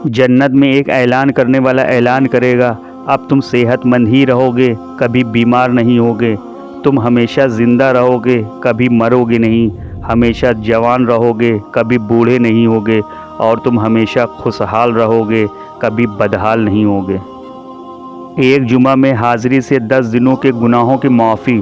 जन्नत में एक ऐलान करने वाला ऐलान करेगा, अब तुम सेहतमंद ही रहोगे, कभी बीमार नहीं होगे, तुम हमेशा ज़िंदा रहोगे, कभी मरोगे नहीं, हमेशा जवान रहोगे, कभी बूढ़े नहीं होगे, और तुम हमेशा खुशहाल रहोगे, कभी बदहाल नहीं होगे। एक जुमा में हाज़िरी से 10 दिनों के गुनाहों की माफ़ी।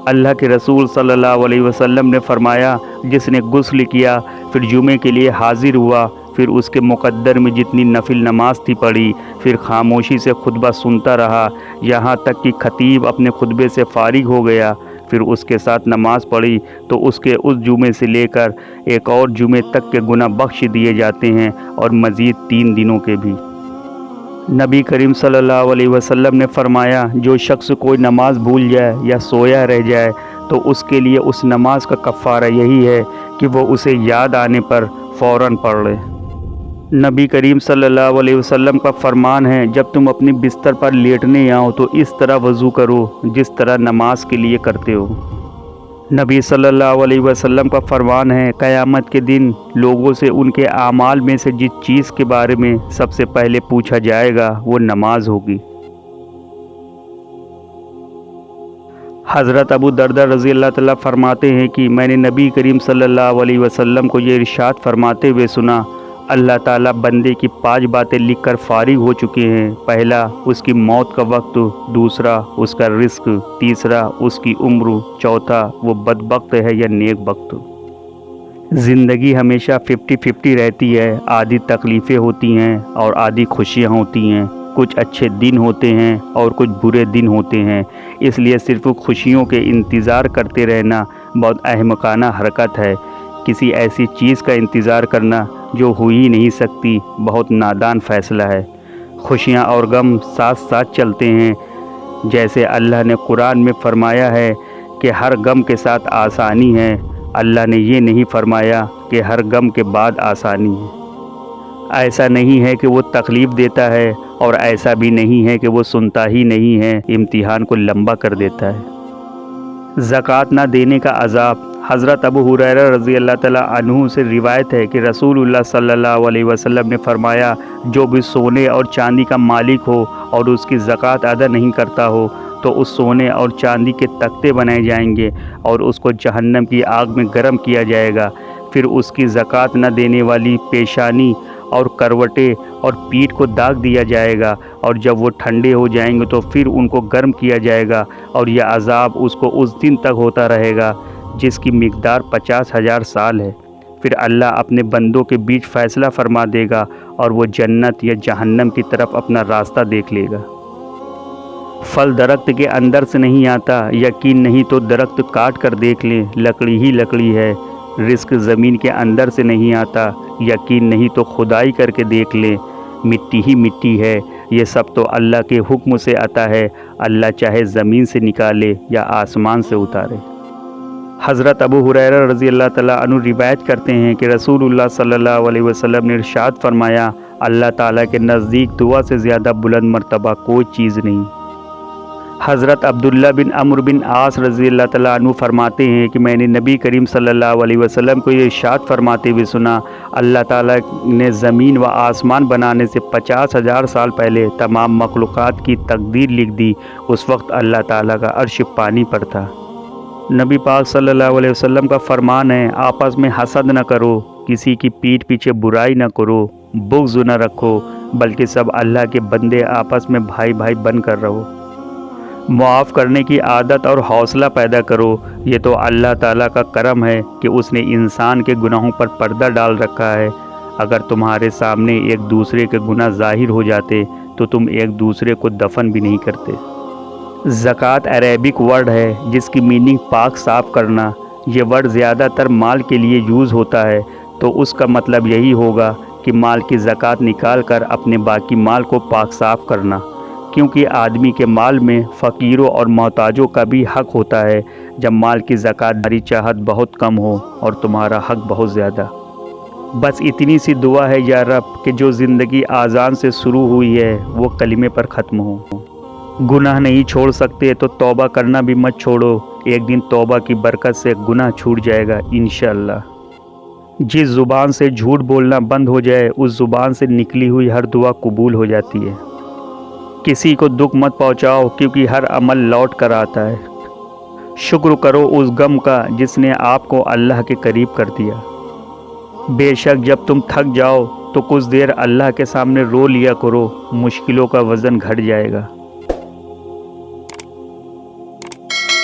अल्लाह के रसूल सल्लल्लाहु अलैहि वसल्लम ने फरमाया, जिसने गुस्ल किया फिर जुमे के लिए हाजिर हुआ, फिर उसके मुक़द्दर में जितनी नफिल नमाज थी पढ़ी, फिर खामोशी से खुतबा सुनता रहा यहाँ तक कि खतीब अपने खुतबे से फारिग हो गया, फिर उसके साथ नमाज पढ़ी, तो उसके उस जुमे से लेकर एक और जुमे तक के गुनाह बख्श दिए जाते हैं, और मज़ीद 3 दिनों के भी। नबी करीम सल्लल्लाहु अलैहि वसल्लम ने फरमाया, जो शख्स कोई नमाज भूल जाए या सोया रह जाए तो उसके लिए उस नमाज का कफ़ारा यही है कि वो उसे याद आने पर फ़ौरन पढ़ ले। नबी करीम सल्लल्लाहु अलैहि वसल्लम का फरमान है, जब तुम अपने बिस्तर पर लेटने आओ तो इस तरह वज़ू करो जिस तरह नमाज के लिए करते हो। नबी सल्लल्लाहु अलैहि वसल्लम का फरमान है, क़यामत के दिन लोगों से उनके आमाल में से जिस चीज़ के बारे में सबसे पहले पूछा जाएगा वो नमाज होगी। हज़रत अबू दरदा रज़ी अल्लाह तआला फरमाते हैं कि मैंने नबी करीम सल्लल्लाहु अलैहि वसल्लम को ये इरशाद फरमाते हुए सुना, अल्लाह ताला बंदे की 5 बातें लिखकर फारिग हो चुके हैं। पहला, उसकी मौत का वक्त, दूसरा, उसका रिस्क, तीसरा, उसकी उम्र, चौथा, वो बदबख्त है या नेक बख्त। ज़िंदगी हमेशा 50-50 रहती है, आधी तकलीफ़ें होती हैं और आधी खुशियाँ होती हैं, कुछ अच्छे दिन होते हैं और कुछ बुरे दिन होते हैं, इसलिए सिर्फ़ खुशियों के इंतज़ार करते रहना बहुत अहमकाना हरकत है। किसी ऐसी चीज़ का इंतज़ार करना जो हो ही नहीं सकती बहुत नादान फ़ैसला है। खुशियाँ और गम साथ साथ चलते हैं, जैसे अल्लाह ने कुरान में फ़रमाया है कि हर गम के साथ आसानी है, अल्लाह ने ये नहीं फ़रमाया कि हर गम के बाद आसानी है। ऐसा नहीं है कि वो तकलीफ़ देता है और ऐसा भी नहीं है कि वो सुनता ही नहीं है, इम्तिहान को लंबा कर देता है। ज़कात ना देने का अज़ाब। हज़रत अबू हुरैरा रज़ी अल्लाह तआला अन्हु से रिवायत है कि रसूलुल्लाह सल्लल्लाहु अलैहि वसल्लम ने फरमाया, जो भी सोने और चांदी का मालिक हो और उसकी ज़कात अदा नहीं करता हो तो उस सोने और चांदी के तख्ते बनाए जाएंगे और उसको जहन्नम की आग में गर्म किया जाएगा। फिर उसकी ज़कात न देने वाली पेशानी और करवटें और पीठ को दाग दिया जाएगा, और जब वो ठंडे हो जाएंगे तो फिर उनको गर्म किया जाएगा, और यह अज़ाब उसको उस दिन तक होता रहेगा जिसकी मिक़दार 50,000 साल है। फिर अल्लाह अपने बंदों के बीच फ़ैसला फरमा देगा और वो जन्नत या जहन्नम की तरफ अपना रास्ता देख लेगा। फल दरख्त के अंदर से नहीं आता, यकीन नहीं तो दरख्त काट कर देख लें, लकड़ी ही लकड़ी है। रिस्क ज़मीन के अंदर से नहीं आता, यकीन नहीं तो खुदाई करके देख लें, मिट्टी ही मिट्टी है। ये सब तो अल्लाह के हुक्म से आता है, अल्लाह चाहे ज़मीन से निकाले या आसमान से उतारे। हज़रत अबू हुरैरा रज़ी अल्लाह तआला अन्हु रिवायत करते हैं कि रसूलुल्लाह सल्लल्लाहु अलैहि वसल्लम ने इरशाद फरमाया, अल्लाह ताला के नज़दीक दुआ से ज़्यादा बुलंद मर्तबा कोई चीज़ नहीं। हज़रत अब्दुल्ला बिन अम्र बिन आस रज़ी अल्लाह तआला अन्हु फरमाते हैं कि मैंने नबी करीम सल्लल्लाहु अलैहि वसल्लम को ये इरशाद फरमाते हुए सुना, अल्लाह ताला ने ज़मीन व आसमान बनाने से 50,000 साल पहले तमाम मखलूक़ात की तकदीर लिख दी। उस वक्त अल्लाह ताला का अर्श पानी पर था। नबी पाक सल्लल्लाहु अलैहि वसल्लम का फरमान है, आपस में हसद न करो, किसी की पीठ पीछे बुराई न करो, बुग़्ज़ न रखो, बल्कि सब अल्लाह के बंदे आपस में भाई भाई बन कर रहो। मुआफ़ करने की आदत और हौसला पैदा करो। ये तो अल्लाह ताला का करम है कि उसने इंसान के गुनाहों पर पर्दा डाल रखा है। अगर तुम्हारे सामने एक दूसरे के गुनाह ज़ाहिर हो जाते तो तुम एक दूसरे को दफन भी नहीं करते। ज़कात अरेबिक वर्ड है जिसकी मीनिंग पाक साफ़ करना। ये वर्ड ज़्यादातर माल के लिए यूज़ होता है, तो उसका मतलब यही होगा कि माल की ज़कात निकाल कर अपने बाकी माल को पाक साफ़ करना, क्योंकि आदमी के माल में फ़कीरों और मोहताजों का भी हक़ होता है। जब माल की ज़कात दारी चाहत बहुत कम हो और तुम्हारा हक़ बहुत ज़्यादा। बस इतनी सी दुआ है या रब कि जो ज़िंदगी आज़ान से शुरू हुई है वो कलिमे पर ख़त्म हो। गुनाह नहीं छोड़ सकते तो तौबा करना भी मत छोड़ो, एक दिन तौबा की बरकत से गुनाह छूट जाएगा इंशाअल्लाह। جس زبان سے جھوٹ بولنا بند ہو جائے اس زبان سے نکلی ہوئی ہر دعا قبول ہو جاتی ہے۔ کسی کو دکھ مت پہنچاؤ کیونکہ ہر عمل لوٹ کر آتا ہے۔ شکر کرو اس غم کا جس نے آپ کو اللہ کے قریب کر دیا۔ بے شک جب تم تھک جاؤ تو کچھ دیر اللہ کے سامنے رو لیا کرو، مشکلوں کا وزن گھٹ جائے گا۔